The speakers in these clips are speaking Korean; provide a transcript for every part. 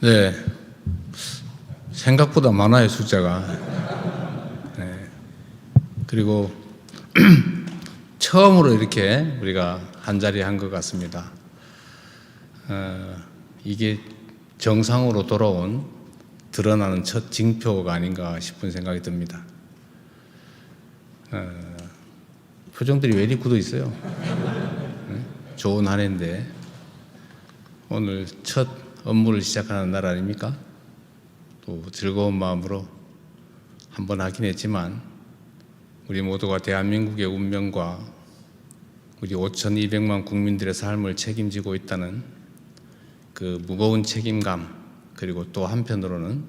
네, 생각보다 많아요, 숫자가. 네. 그리고 처음으로 이렇게 우리가 한 자리 한 것 같습니다. 이게 정상으로 돌아온 드러나는 첫 징표가 아닌가 싶은 생각이 듭니다. 표정들이 왜 이리 굳어 있어요? 네? 좋은 한 해인데 오늘 첫 업무를 시작하는 날 아닙니까? 또 즐거운 마음으로 한번 하긴 했지만 우리 모두가 대한민국의 운명과 우리 5,200만 국민들의 삶을 책임지고 있다는 그 무거운 책임감, 그리고 또 한편으로는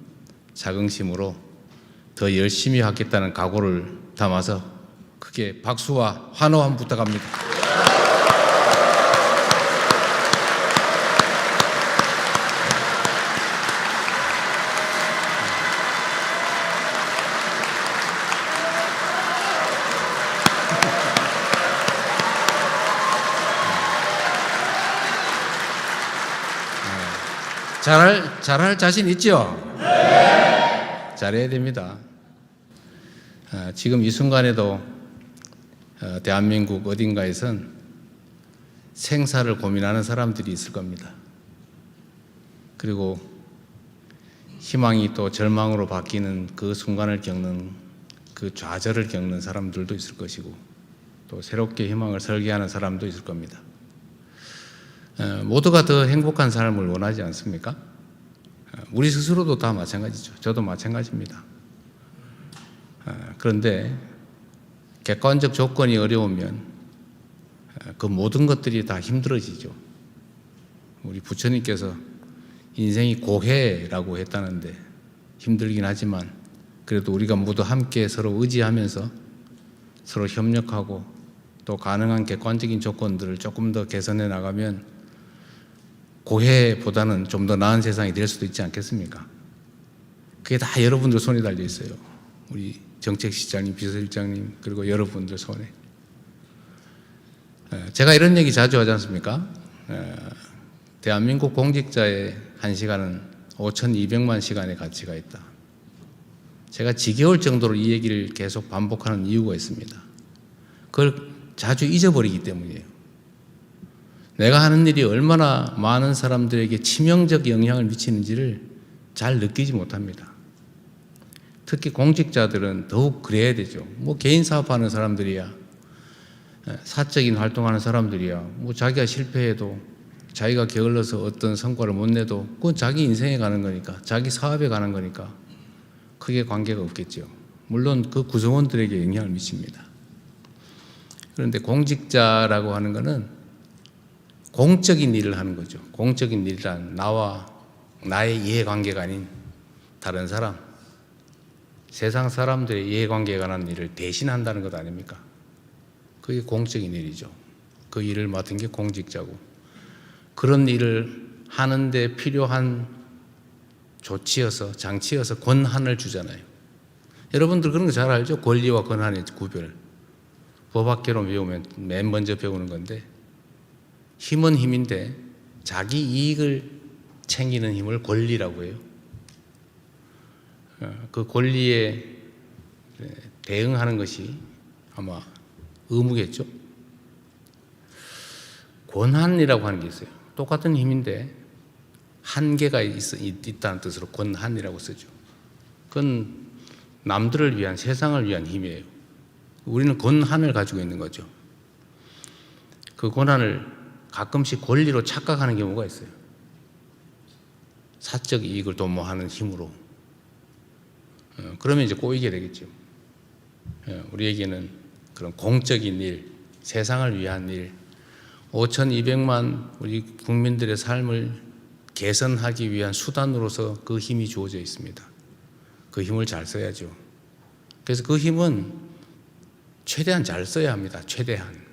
자긍심으로 더 열심히 하겠다는 각오를 담아서 크게 박수와 환호 부탁합니다. 잘할 자신 있죠? 네. 잘해야 됩니다. 지금 이 순간에도 대한민국 어딘가에선 생사를 고민하는 사람들이 있을 겁니다. 그리고 희망이 또 절망으로 바뀌는 그 순간을 겪는, 그 좌절을 겪는 사람들도 있을 것이고, 또 새롭게 희망을 설계하는 사람도 있을 겁니다. 모두가 더 행복한 삶을 원하지 않습니까? 우리 스스로도 다 마찬가지죠. 저도 마찬가지입니다. 그런데 객관적 조건이 어려우면 그 모든 것들이 다 힘들어지죠. 우리 부처님께서 인생이 고해라고 했다는데 힘들긴 하지만 그래도 우리가 모두 함께 서로 의지하면서 서로 협력하고 또 가능한 객관적인 조건들을 조금 더 개선해 나가면 고해보다는 좀 더 나은 세상이 될 수도 있지 않겠습니까? 그게 다 여러분들 손에 달려 있어요. 우리 정책실장님, 비서실장님, 그리고 여러분들 손에. 제가 이런 얘기 자주 하지 않습니까? 대한민국 공직자의 1시간은 5,200만 시간의 가치가 있다. 제가 지겨울 정도로 이 얘기를 계속 반복하는 이유가 있습니다. 그걸 자주 잊어버리기 때문이에요. 내가 하는 일이 얼마나 많은 사람들에게 치명적 영향을 미치는지를 잘 느끼지 못합니다. 특히 공직자들은 더욱 그래야 되죠. 뭐 개인 사업하는 사람들이야, 사적인 활동하는 사람들이야, 뭐 자기가 실패해도 자기가 게을러서 어떤 성과를 못 내도 그건 자기 인생에 가는 거니까, 자기 사업에 가는 거니까 크게 관계가 없겠죠. 물론 그 구성원들에게 영향을 미칩니다. 그런데 공직자라고 하는 거는 공적인 일을 하는 거죠. 공적인 일이란 나와 나의 이해관계가 아닌 다른 사람, 세상 사람들의 이해관계에 관한 일을 대신한다는 것 아닙니까? 그게 공적인 일이죠. 그 일을 맡은 게 공직자고, 그런 일을 하는데 필요한 조치여서, 장치여서 권한을 주잖아요. 여러분들 그런 거 잘 알죠? 권리와 권한의 구별. 법학개론 배우면 맨 먼저 배우는 건데, 힘은 힘인데 자기 이익을 챙기는 힘을 권리라고 해요. 그 권리에 대응하는 것이 아마 의무겠죠. 권한이라고 하는 게 있어요. 똑같은 힘인데 한계가 있다는 뜻으로 권한이라고 쓰죠. 그건 남들을 위한, 세상을 위한 힘이에요. 우리는 권한을 가지고 있는 거죠. 그 권한을 가끔씩 권리로 착각하는 경우가 있어요. 사적 이익을 도모하는 힘으로. 그러면 이제 꼬이게 되겠죠. 우리에게는 그런 공적인 일, 세상을 위한 일, 5,200만 우리 국민들의 삶을 개선하기 위한 수단으로서 그 힘이 주어져 있습니다. 그 힘을 잘 써야죠. 그래서 그 힘은 최대한 잘 써야 합니다. 최대한.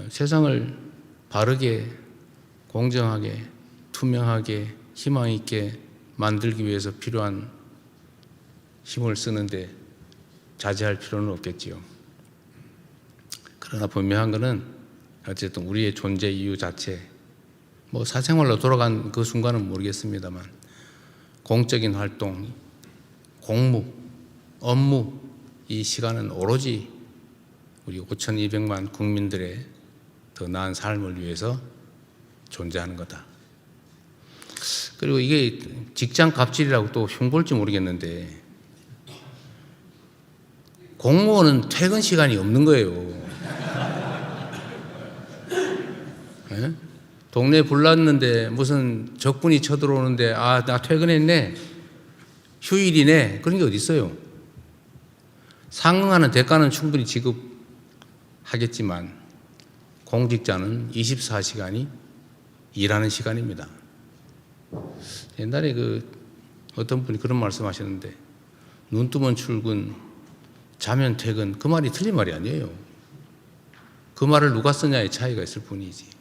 세상을 바르게, 공정하게, 투명하게, 희망 있게 만들기 위해서 필요한 힘을 쓰는데 자제할 필요는 없겠지요. 그러나 분명한 것은 어쨌든 우리의 존재 이유 자체, 뭐 사생활로 돌아간 그 순간은 모르겠습니다만 공적인 활동, 공무, 업무 이 시간은 오로지 우리 5,200만 국민들의 더 나은 삶을 위해서 존재하는 거다. 그리고 이게 직장 갑질이라고 또 흉볼지 모르겠는데 공무원은 퇴근 시간이 없는 거예요. 네? 동네 불났는데 무슨 적군이 쳐들어오는데 아, 나 퇴근했네. 휴일이네. 그런 게 어디 있어요. 상응하는 대가는 충분히 지급하겠지만 공직자는 24시간이 일하는 시간입니다. 옛날에 어떤 분이 그런 말씀 하셨는데 눈 뜨면 출근, 자면 퇴근, 그 말이 틀린 말이 아니에요. 그 말을 누가 쓰냐의 차이가 있을 뿐이지.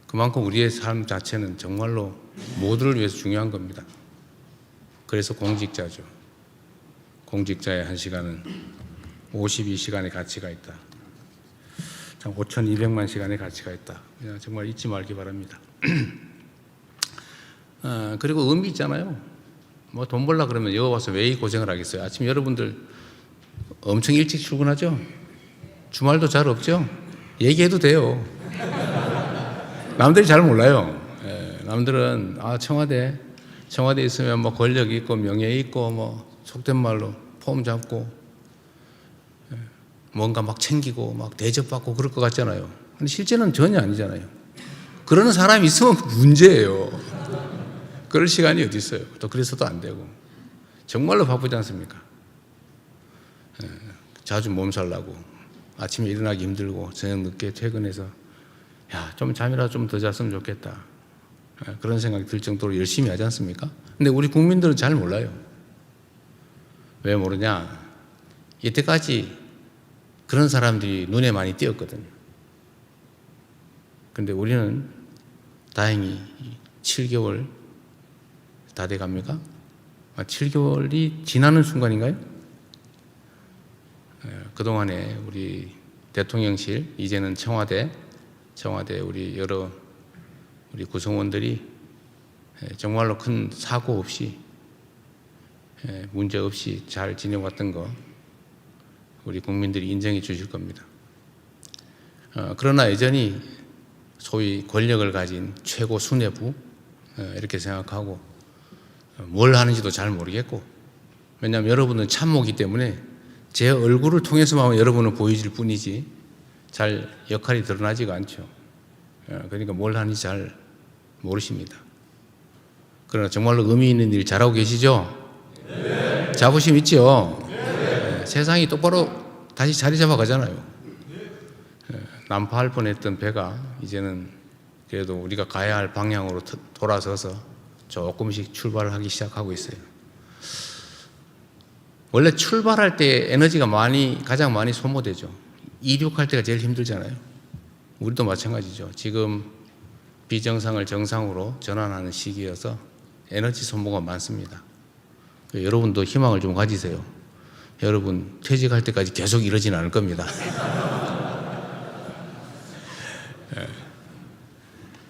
그만큼 우리의 삶 자체는 정말로 모두를 위해서 중요한 겁니다. 그래서 공직자죠. 공직자의 한 시간은 52시간의 가치가 있다. 5,200만 시간의 가치가 있다. 그냥 정말 잊지 말기 바랍니다. 그리고 의미 있잖아요. 뭐 돈 벌라 그러면 여기 와서 왜 이 고생을 하겠어요? 아침 여러분들 엄청 일찍 출근하죠? 주말도 잘 없죠? 얘기해도 돼요. 남들이 잘 몰라요. 남들은 청와대에 있으면 뭐 권력이 있고 명예 있고 뭐 속된 말로 폼 잡고 뭔가 막 챙기고 막 대접받고 그럴 것 같잖아요. 근데 실제는 전혀 아니잖아요. 그러는 사람이 있으면 문제예요. 그럴 시간이 어디 있어요. 또 그래서도 안 되고 정말로 바쁘지 않습니까? 자주 몸살 나고 아침에 일어나기 힘들고 저녁 늦게 퇴근해서 좀 잠이라도 좀 더 잤으면 좋겠다. 그런 생각이 들 정도로 열심히 하지 않습니까? 근데 우리 국민들은 잘 몰라요. 왜 모르냐? 이때까지 그런 사람들이 눈에 많이 띄었거든요. 근데 우리는 다행히 7개월 다 돼 갑니까? 7개월이 지나는 순간인가요? 그동안에 우리 대통령실, 이제는 청와대 우리 우리 구성원들이 정말로 큰 사고 없이 문제 없이 잘 지내왔던 거 우리 국민들이 인정해 주실 겁니다. 그러나 여전히 소위 권력을 가진 최고 수뇌부 이렇게 생각하고 뭘 하는지도 잘 모르겠고, 왜냐하면 여러분은 참모기 때문에 제 얼굴을 통해서만 여러분은 보여질 뿐이지 잘 역할이 드러나지가 않죠. 그러니까 뭘 하는지 잘 모르십니다. 그러나 정말로 의미 있는 일 잘하고 계시죠? 네. 자부심 있죠? 네. 세상이 똑바로 다시 자리 잡아가잖아요. 난파할 뻔했던 배가 이제는 그래도 우리가 가야 할 방향으로 돌아서서 조금씩 출발을 하기 시작하고 있어요. 원래 출발할 때 에너지가 가장 많이 소모되죠. 이륙할 때가 제일 힘들잖아요. 우리도 마찬가지죠. 지금 비정상을 정상으로 전환하는 시기여서 에너지 소모가 많습니다. 여러분도 희망을 좀 가지세요. 여러분 퇴직할 때까지 계속 이러지는 않을 겁니다.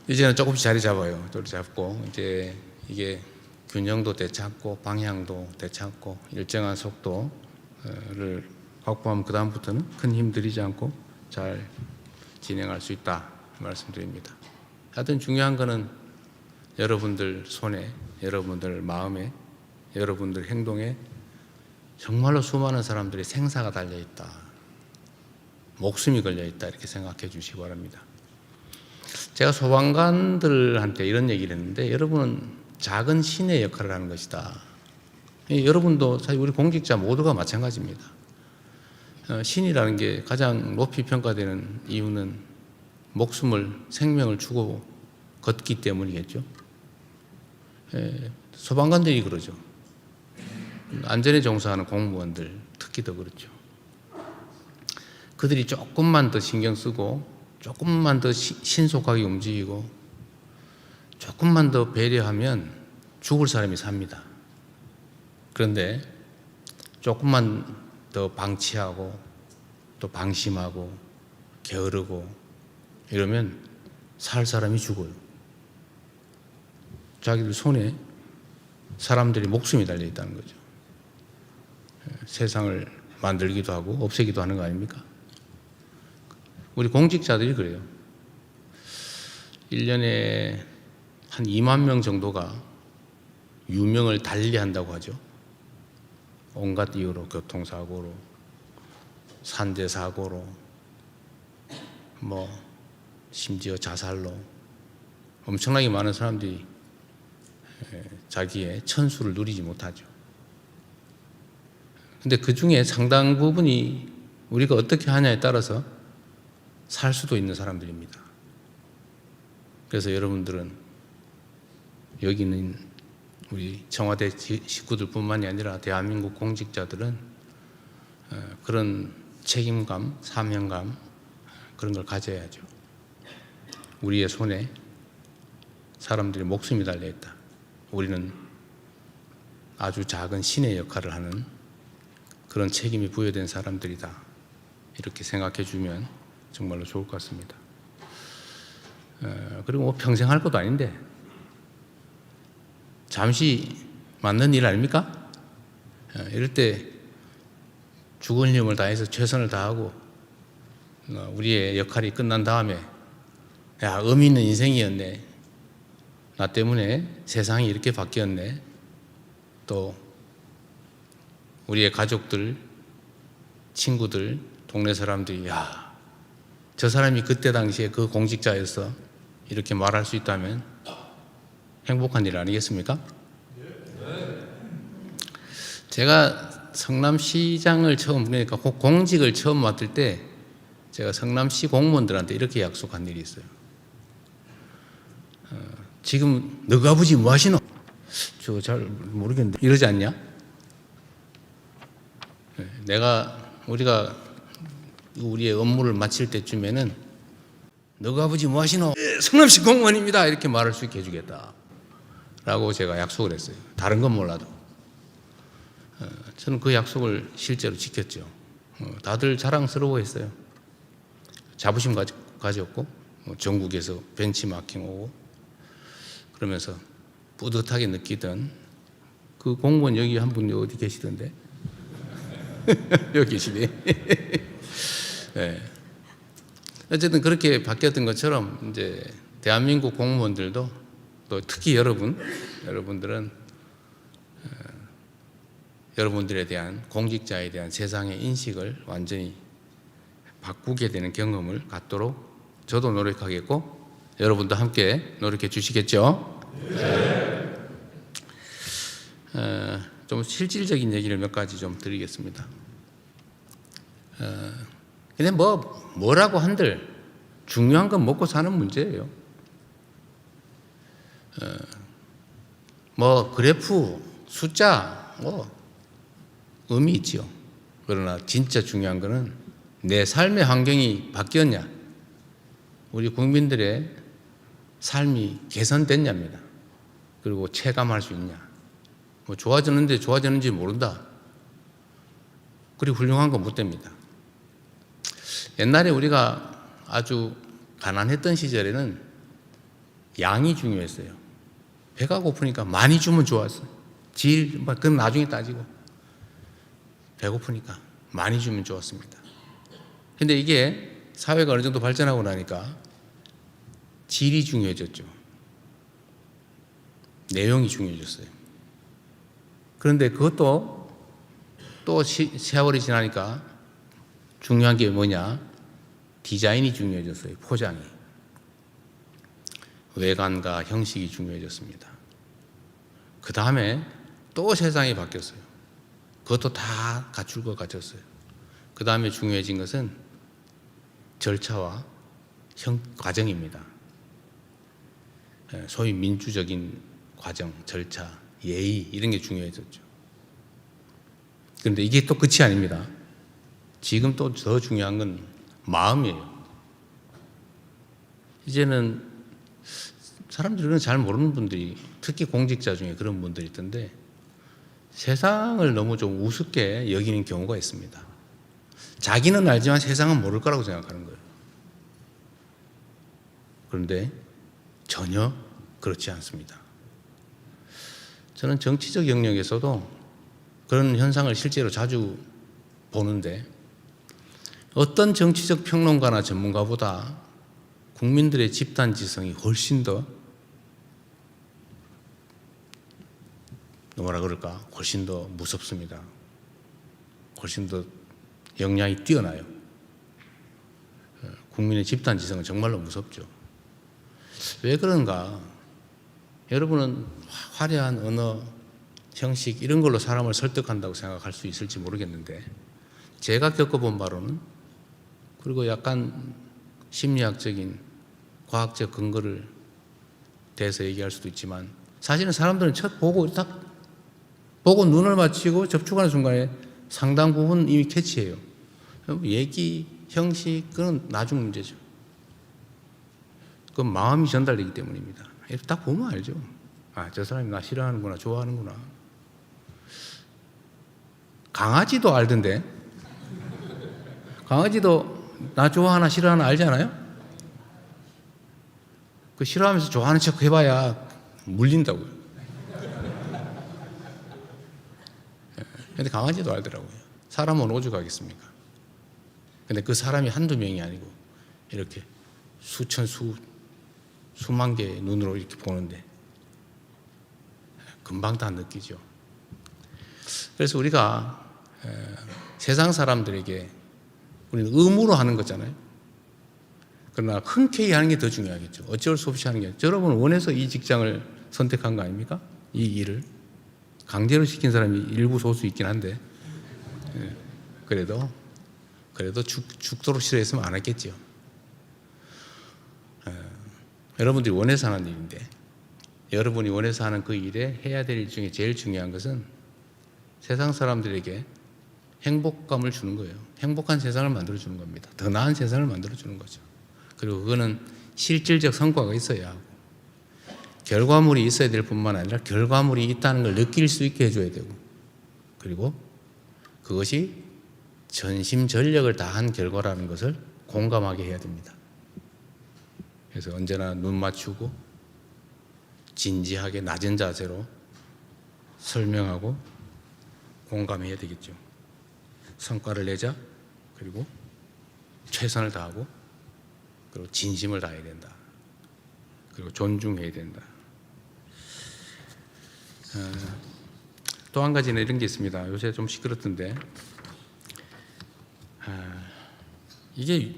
이제는 조금씩 자리 잡아요. 자리 잡고 이제 이게 균형도 되찾고 방향도 되찾고 일정한 속도를 확보하면 그 다음부터는 큰 힘 들이지 않고 잘 진행할 수 있다 말씀드립니다. 하여튼 중요한 거는 여러분들 손에, 여러분들 마음에, 여러분들 행동에 정말로 수많은 사람들의 생사가 달려있다, 목숨이 걸려있다 이렇게 생각해 주시기 바랍니다. 제가 소방관들한테 이런 얘기를 했는데 여러분은 작은 신의 역할을 하는 것이다. 여러분도 사실 우리 공직자 모두가 마찬가지입니다. 신이라는 게 가장 높이 평가되는 이유는 생명을 주고 걷기 때문이겠죠. 소방관들이 그러죠. 안전에 종사하는 공무원들 특히 더 그렇죠. 그들이 조금만 더 신경 쓰고 조금만 더 신속하게 움직이고 조금만 더 배려하면 죽을 사람이 삽니다. 그런데 조금만 더 방치하고 또 방심하고 게으르고 이러면 살 사람이 죽어요. 자기들 손에 사람들이 목숨이 달려 있다는 거죠. 세상을 만들기도 하고 없애기도 하는 거 아닙니까? 우리 공직자들이 그래요. 1년에 한 2만 명 정도가 유명을 달리한다고 하죠. 온갖 이유로, 교통사고로, 산재사고로, 심지어 자살로 엄청나게 많은 사람들이 자기의 천수를 누리지 못하죠. 근데 그 중에 상당 부분이 우리가 어떻게 하냐에 따라서 살 수도 있는 사람들입니다. 그래서 여러분들은 여기 있는 우리 청와대 식구들뿐만이 아니라 대한민국 공직자들은 그런 책임감, 사명감 그런 걸 가져야죠. 우리의 손에 사람들의 목숨이 달려있다. 우리는 아주 작은 신의 역할을 하는 그런 책임이 부여된 사람들이다. 이렇게 생각해 주면 정말로 좋을 것 같습니다. 그리고 평생 할 것도 아닌데 잠시 맞는 일 아닙니까? 이럴 때 죽을 힘을 다해서 최선을 다하고 우리의 역할이 끝난 다음에 야, 의미 있는 인생이었네. 나 때문에 세상이 이렇게 바뀌었네. 또 우리의 가족들, 친구들, 동네 사람들이 야, 저 사람이 그때 당시에 그 공직자였어. 이렇게 말할 수 있다면 행복한 일 아니겠습니까? 제가 성남시장을 처음, 그러니까 공직을 처음 맡을 때 제가 성남시 공무원들한테 이렇게 약속한 일이 있어요. 지금 너가 아버지 뭐 하시노? 저 잘 모르겠는데 이러지 않냐? 우리가 우리의 업무를 마칠 때쯤에는 너가 아버지 뭐 하시노? 성남시 공무원입니다. 이렇게 말할 수 있게 해주겠다 라고 제가 약속을 했어요. 다른 건 몰라도 저는 그 약속을 실제로 지켰죠. 다들 자랑스러워했어요. 자부심 가졌고 전국에서 벤치마킹 오고 그러면서 뿌듯하게 느끼던 그 공무원 여기 한 분 어디 계시던데 여기 계시네. 네. 어쨌든 그렇게 바뀌었던 것처럼 이제 대한민국 공무원들도 또 특히 여러분들은 여러분들에 대한 공직자에 대한 세상의 인식을 완전히 바꾸게 되는 경험을 갖도록 저도 노력하겠고 여러분도 함께 노력해 주시겠죠? 네. 좀 실질적인 얘기를 몇 가지 좀 드리겠습니다. 근데 뭐라고 한들 중요한 건 먹고 사는 문제예요. 그래프, 숫자, 의미 있지요. 그러나 진짜 중요한 거는 내 삶의 환경이 바뀌었냐, 우리 국민들의 삶이 개선됐냐입니다. 그리고 체감할 수 있냐. 좋아졌는지 모른다. 그리고 훌륭한 건 못 됩니다. 옛날에 우리가 아주 가난했던 시절에는 양이 중요했어요. 배가 고프니까 많이 주면 좋았어요. 그건 나중에 따지고 배고프니까 많이 주면 좋았습니다. 근데 이게 사회가 어느 정도 발전하고 나니까 질이 중요해졌죠. 내용이 중요해졌어요. 그런데 그것도 또 세월이 지나니까 중요한 게 뭐냐? 디자인이 중요해졌어요. 포장이. 외관과 형식이 중요해졌습니다. 그 다음에 또 세상이 바뀌었어요. 그것도 다 갖출 것 같았어요. 그 다음에 중요해진 것은 절차와 과정입니다. 소위 민주적인 과정, 절차, 예의 이런 게 중요해졌죠. 그런데 이게 또 끝이 아닙니다. 지금 또 더 중요한 건 마음이에요. 이제는 사람들은 잘 모르는 분들이, 특히 공직자 중에 그런 분들이 있던데 세상을 너무 좀 우습게 여기는 경우가 있습니다. 자기는 알지만 세상은 모를 거라고 생각하는 거예요. 그런데 전혀 그렇지 않습니다. 저는 정치적 영역에서도 그런 현상을 실제로 자주 보는데 어떤 정치적 평론가나 전문가보다 국민들의 집단지성이 훨씬 더 훨씬 더 무섭습니다. 훨씬 더 역량이 뛰어나요. 국민의 집단지성은 정말로 무섭죠. 왜 그런가? 여러분은 화려한 언어, 형식 이런 걸로 사람을 설득한다고 생각할 수 있을지 모르겠는데 제가 겪어본 바로는 그리고 약간 심리학적인 과학적 근거를 대해서 얘기할 수도 있지만 사실은 사람들은 첫 보고 딱 보고 눈을 맞추고 접촉하는 순간에 상당 부분 이미 캐치해요. 얘기, 형식 그건 나중 문제죠. 그건 마음이 전달되기 때문입니다. 이렇게 딱 보면 알죠. 아, 저 사람이 나 싫어하는구나, 좋아하는구나. 강아지도 알던데. 강아지도 나 좋아하나 싫어하나 알잖아요. 그 싫어하면서 좋아하는 척 해봐야 물린다고요. 근데 강아지도 알더라고요. 사람은 오죽하겠습니까? 근데 그 사람이 한두 명이 아니고 이렇게 수만 개의 눈으로 이렇게 보는데 금방 다 느끼죠. 그래서 우리가 세상 사람들에게 우리는 의무로 하는 거잖아요. 그러나 흔쾌히 하는 게 더 중요하겠죠. 어쩔 수 없이 하는 게. 여러분 원해서 이 직장을 선택한 거 아닙니까? 이 일을. 강제로 시킨 사람이 일부 소수 있긴 한데 그래도 죽도록 싫어했으면 안 했겠죠. 여러분들이 원해서 하는 일인데 여러분이 원해서 하는 그 일에 해야 될 일 중에 제일 중요한 것은 세상 사람들에게 행복감을 주는 거예요. 행복한 세상을 만들어주는 겁니다. 더 나은 세상을 만들어주는 거죠. 그리고 그거는 실질적 성과가 있어야 하고 결과물이 있어야 될 뿐만 아니라 결과물이 있다는 걸 느낄 수 있게 해줘야 되고 그리고 그것이 전심전력을 다한 결과라는 것을 공감하게 해야 됩니다. 그래서 언제나 눈 맞추고 진지하게 낮은 자세로 설명하고 공감해야 되겠죠. 성과를 내자. 그리고 최선을 다하고 그리고 진심을 다해야 된다. 그리고 존중해야 된다. 또 한 가지는 이런 게 있습니다. 요새 좀 시끄럽던데 이게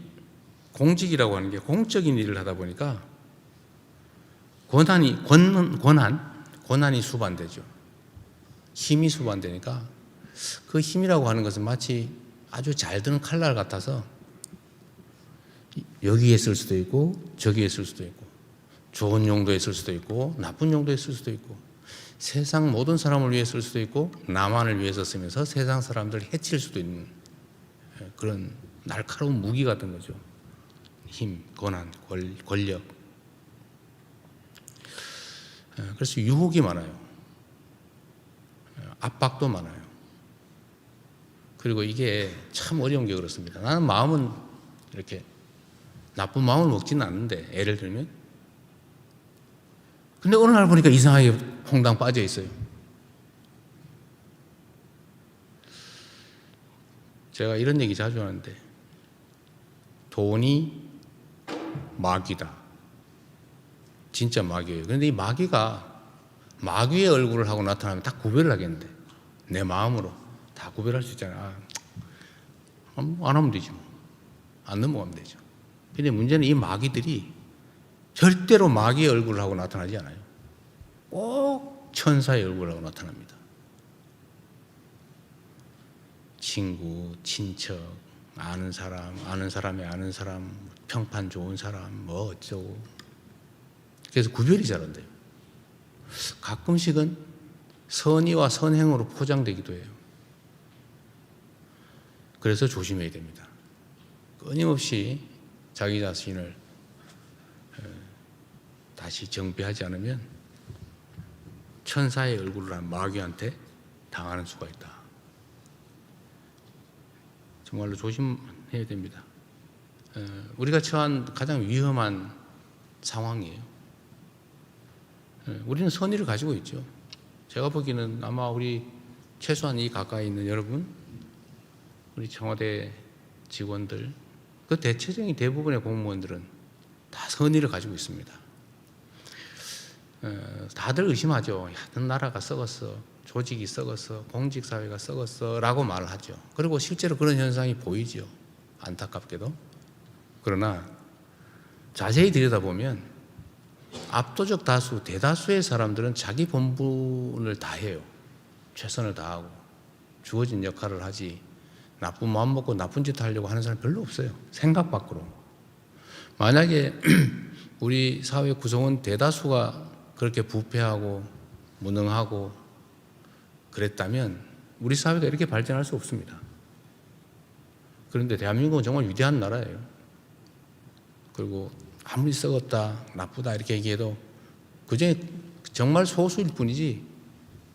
공직이라고 하는 게 공적인 일을 하다 보니까 권한이 수반되죠. 힘이 수반되니까 그 힘이라고 하는 것은 마치 아주 잘 드는 칼날 같아서 여기에 쓸 수도 있고 저기에 쓸 수도 있고 좋은 용도에 쓸 수도 있고 나쁜 용도에 쓸 수도 있고 세상 모든 사람을 위해 쓸 수도 있고 나만을 위해서 쓰면서 세상 사람들을 해칠 수도 있는 그런 날카로운 무기 같은 거죠. 힘, 권한, 권력. 그래서 유혹이 많아요. 압박도 많아요. 그리고 이게 참 어려운 게 그렇습니다. 나는 마음은 이렇게 나쁜 마음을 먹지는 않는데 예를 들면 근데 어느 날 보니까 이상하게 퐁당 빠져 있어요. 제가 이런 얘기 자주 하는데 돈이 마귀다. 진짜 마귀예요. 그런데 이 마귀가 마귀의 얼굴을 하고 나타나면 딱 구별을 하겠는데 내 마음으로 다 구별할 수 있잖아. 안 하면 되죠. 안 넘어가면 되죠. 근데 문제는 이 마귀들이 절대로 마귀의 얼굴을 하고 나타나지 않아요. 꼭 천사의 얼굴을 하고 나타납니다. 친구, 친척, 아는 사람의 아는 사람, 평판 좋은 사람, 뭐 어쩌고. 그래서 구별이 잘 안 돼요. 가끔씩은 선의와 선행으로 포장되기도 해요. 그래서 조심해야 됩니다. 끊임없이 자기 자신을 다시 정비하지 않으면 천사의 얼굴을 한 마귀한테 당하는 수가 있다. 정말로 조심해야 됩니다. 우리가 처한 가장 위험한 상황이에요. 우리는 선의를 가지고 있죠. 제가 보기에는 아마 우리 최소한 이 가까이 있는 여러분, 우리 청와대 직원들, 그 대체적인 대부분의 공무원들은 다 선의를 가지고 있습니다. 다들 의심하죠. 야, 너 나라가 썩었어, 조직이 썩었어, 공직사회가 썩었어 라고 말을 하죠. 그리고 실제로 그런 현상이 보이죠. 안타깝게도. 그러나 자세히 들여다보면 압도적 다수, 대다수의 사람들은 자기 본분을 다해요. 최선을 다하고 주어진 역할을 하지, 나쁜 마음 먹고 나쁜 짓 하려고 하는 사람 별로 없어요. 생각 밖으로. 만약에 우리 사회 구성원 대다수가 그렇게 부패하고 무능하고 그랬다면 우리 사회가 이렇게 발전할 수 없습니다. 그런데 대한민국은 정말 위대한 나라예요. 그리고 아무리 썩었다, 나쁘다 이렇게 얘기해도 그중에 정말 소수일 뿐이지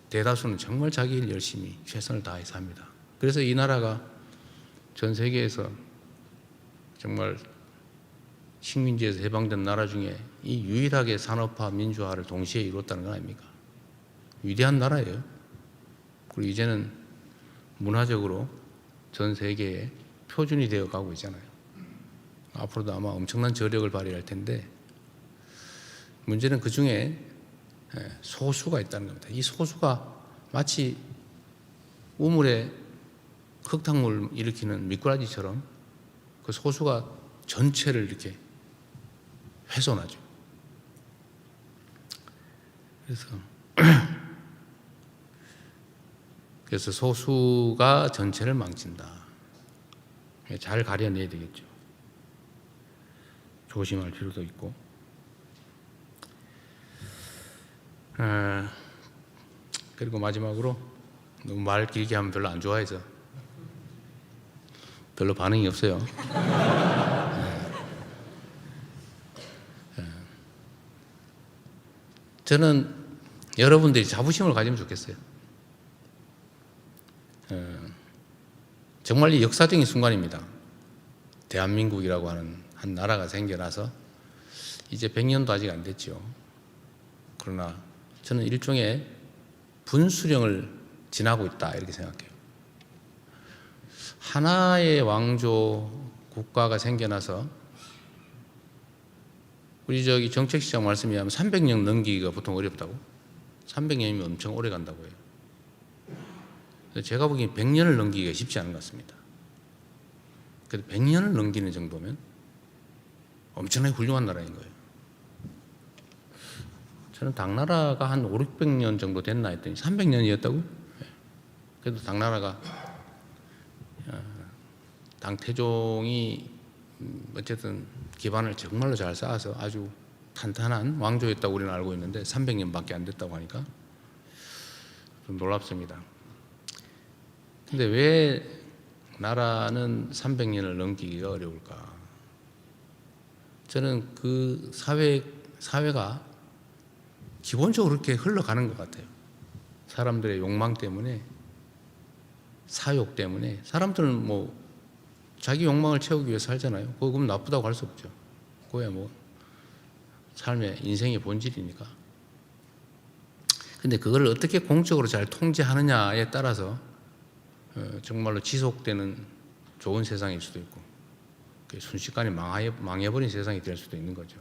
대다수는 정말 자기 일 열심히 최선을 다해서 합니다. 그래서 이 나라가 전 세계에서 정말 식민지에서 해방된 나라 중에 이 유일하게 산업화, 민주화를 동시에 이뤘다는 건 아닙니까? 위대한 나라예요. 그리고 이제는 문화적으로 전 세계에 표준이 되어 가고 있잖아요. 앞으로도 아마 엄청난 저력을 발휘할 텐데 문제는 그 중에 소수가 있다는 겁니다. 이 소수가 마치 우물에 흙탕물 일으키는 미꾸라지처럼 그 소수가 전체를 이렇게 훼손하죠. 그래서 소수가 전체를 망친다. 잘 가려내야 되겠죠. 조심할 필요도 있고. 그리고 마지막으로 너무 말 길게 하면 별로 안 좋아해서 별로 반응이 없어요. 저는 여러분들이 자부심을 가지면 좋겠어요. 정말 이 역사적인 순간입니다. 대한민국이라고 하는 한 나라가 생겨나서 이제 100년도 아직 안 됐죠. 그러나 저는 일종의 분수령을 지나고 있다 이렇게 생각해요. 하나의 왕조 국가가 생겨나서 우리 저기 정책시장 말씀이 하면 300년 넘기기가 보통 어렵다고? 300년이면 엄청 오래 간다고 해요. 제가 보기엔 100년을 넘기기가 쉽지 않은 것 같습니다. 그래도 100년을 넘기는 정도면 엄청나게 훌륭한 나라인 거예요. 저는 당나라가 한 5, 600년 정도 됐나 했더니 300년이었다고? 그래도 당나라가 당태종이 어쨌든 기반을 정말로 잘 쌓아서 아주 탄탄한 왕조였다고 우리는 알고 있는데 300년밖에 안 됐다고 하니까 좀 놀랍습니다. 근데 왜 나라는 300년을 넘기기가 어려울까? 저는 그 사회가 기본적으로 그렇게 흘러가는 것 같아요. 사람들의 욕망 때문에, 사욕 때문에. 사람들은 뭐 자기 욕망을 채우기 위해 살잖아요. 그럼 나쁘다고 할 수 없죠. 그거야 뭐 삶의 인생의 본질이니까. 근데 그걸 어떻게 공적으로 잘 통제하느냐에 따라서 정말로 지속되는 좋은 세상일 수도 있고 순식간에 망해버린 세상이 될 수도 있는 거죠.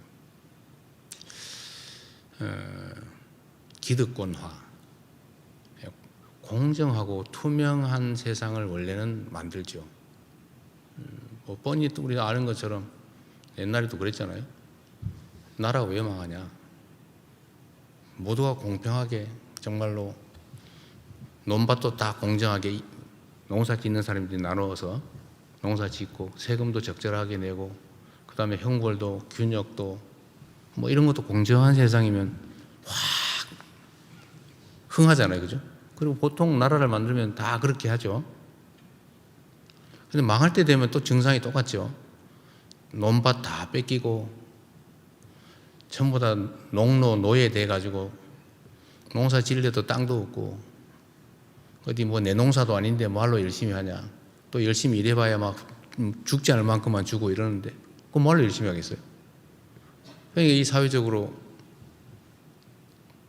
기득권화, 공정하고 투명한 세상을 원래는 만들죠. 뭐 뻔히 우리가 아는 것처럼 옛날에도 그랬잖아요. 나라가 왜 망하냐? 모두가 공평하게 정말로 논밭도 다 공정하게 농사 짓는 사람들이 나누어서 농사 짓고 세금도 적절하게 내고 그다음에 형벌도 균역도 뭐 이런 것도 공정한 세상이면 확 흥하잖아요. 그죠? 그리고 보통 나라를 만들면 다 그렇게 하죠. 근데 망할 때 되면 또 증상이 똑같죠. 논밭 다 뺏기고 전부 다 농노 노예 돼가지고 농사 지으려도 땅도 없고 어디 뭐 내 농사도 아닌데 뭐할로 열심히 하냐. 또 열심히 일해봐야 막 죽지 않을 만큼만 주고 이러는데 그럼 뭐할로 열심히 하겠어요. 그러니까 이 사회적으로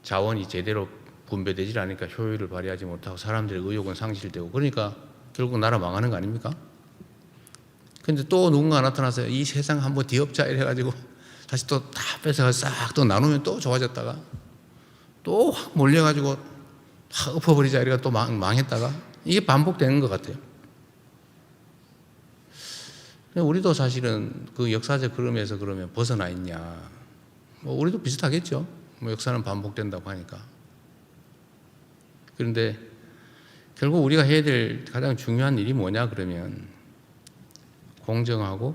자원이 제대로 분배되질 않으니까 효율을 발휘하지 못하고 사람들의 의욕은 상실되고, 그러니까 결국 나라 망하는 거 아닙니까? 근데 또 누군가 나타나서 이 세상 한번 뒤엎자 이래가지고 다시 또 다 뺏어가서 싹 또 나누면 또 좋아졌다가 또 확 몰려가지고 확 엎어버리자 이래가 또 망했다가, 이게 반복되는 것 같아요. 우리도 사실은 그 역사적 흐름에서 그러면 벗어나 있냐? 뭐 우리도 비슷하겠죠. 뭐 역사는 반복된다고 하니까. 그런데 결국 우리가 해야 될 가장 중요한 일이 뭐냐 그러면 공정하고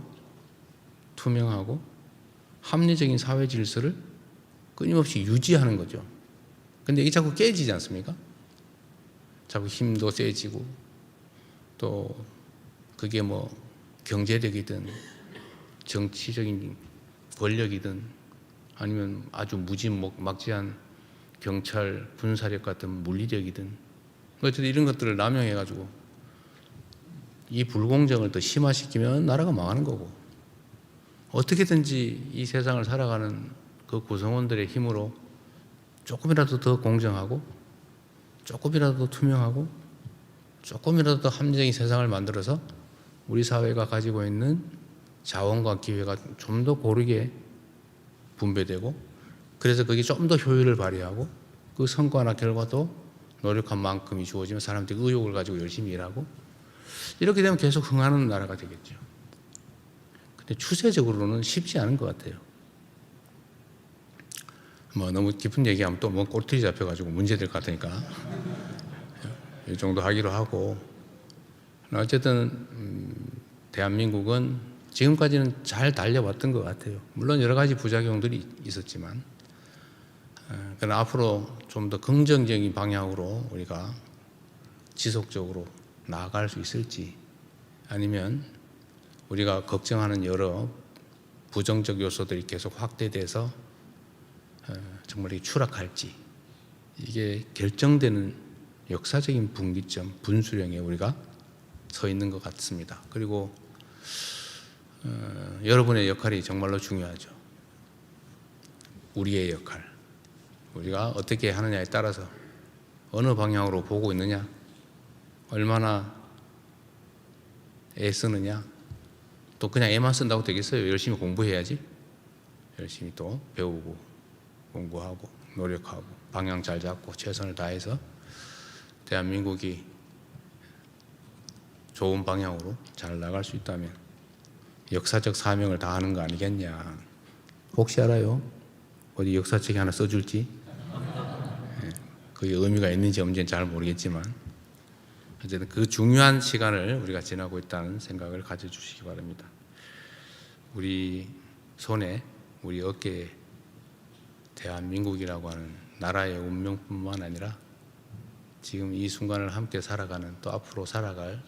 투명하고 합리적인 사회 질서를 끊임없이 유지하는 거죠. 근데 이게 자꾸 깨지지 않습니까? 자꾸 힘도 세지고, 또 그게 뭐 경제력이든 정치적인 권력이든 아니면 아주 무지막지한 경찰, 군사력 같은 물리력이든 어쨌든 이런 것들을 남용해가지고 이 불공정을 더 심화시키면 나라가 망하는 거고, 어떻게든지 이 세상을 살아가는 그 구성원들의 힘으로 조금이라도 더 공정하고 조금이라도 더 투명하고 조금이라도 더 합리적인 세상을 만들어서 우리 사회가 가지고 있는 자원과 기회가 좀 더 고르게 분배되고, 그래서 그게 좀 더 효율을 발휘하고 그 성과나 결과도 노력한 만큼이 주어지면 사람들이 의욕을 가지고 열심히 일하고, 이렇게 되면 계속 흥하는 나라가 되겠죠. 근데 추세적으로는 쉽지 않은 것 같아요. 뭐 너무 깊은 얘기하면 또 뭐 꼬투리 잡혀가지고 문제될 것 같으니까 이 정도 하기로 하고, 어쨌든 대한민국은 지금까지는 잘 달려왔던 것 같아요. 물론 여러 가지 부작용들이 있었지만, 그러나 앞으로 좀 더 긍정적인 방향으로 우리가 지속적으로 나아갈 수 있을지, 아니면 우리가 걱정하는 여러 부정적 요소들이 계속 확대돼서 정말 추락할지, 이게 결정되는 역사적인 분기점, 분수령에 우리가 서 있는 것 같습니다. 그리고 여러분의 역할이 정말로 중요하죠. 우리의 역할, 우리가 어떻게 하느냐에 따라서 어느 방향으로 보고 있느냐, 얼마나 애쓰느냐, 또 그냥 애만 쓴다고 되겠어요? 열심히 공부해야지. 열심히 또 배우고 공부하고 노력하고 방향 잘 잡고 최선을 다해서 대한민국이 좋은 방향으로 잘 나갈 수 있다면 역사적 사명을 다하는 거 아니겠냐. 혹시 알아요? 어디 역사책에 하나 써줄지? 그게 의미가 있는지 없는지는 잘 모르겠지만 어쨌든 그 중요한 시간을 우리가 지나고 있다는 생각을 가져주시기 바랍니다. 우리 손에, 우리 어깨에 대한민국이라고 하는 나라의 운명뿐만 아니라 지금 이 순간을 함께 살아가는, 또 앞으로 살아갈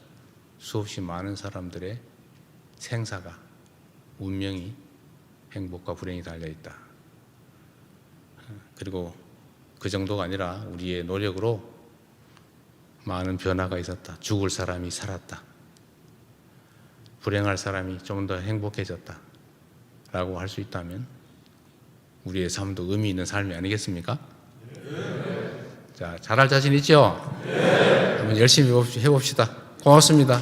수없이 많은 사람들의 생사가, 운명이, 행복과 불행이 달려있다. 그리고 그 정도가 아니라 우리의 노력으로 많은 변화가 있었다. 죽을 사람이 살았다. 불행할 사람이 좀 더 행복해졌다 라고 할 수 있다면 우리의 삶도 의미 있는 삶이 아니겠습니까? 자, 잘할 자신 있죠? 한번 열심히 해봅시다. 고맙습니다.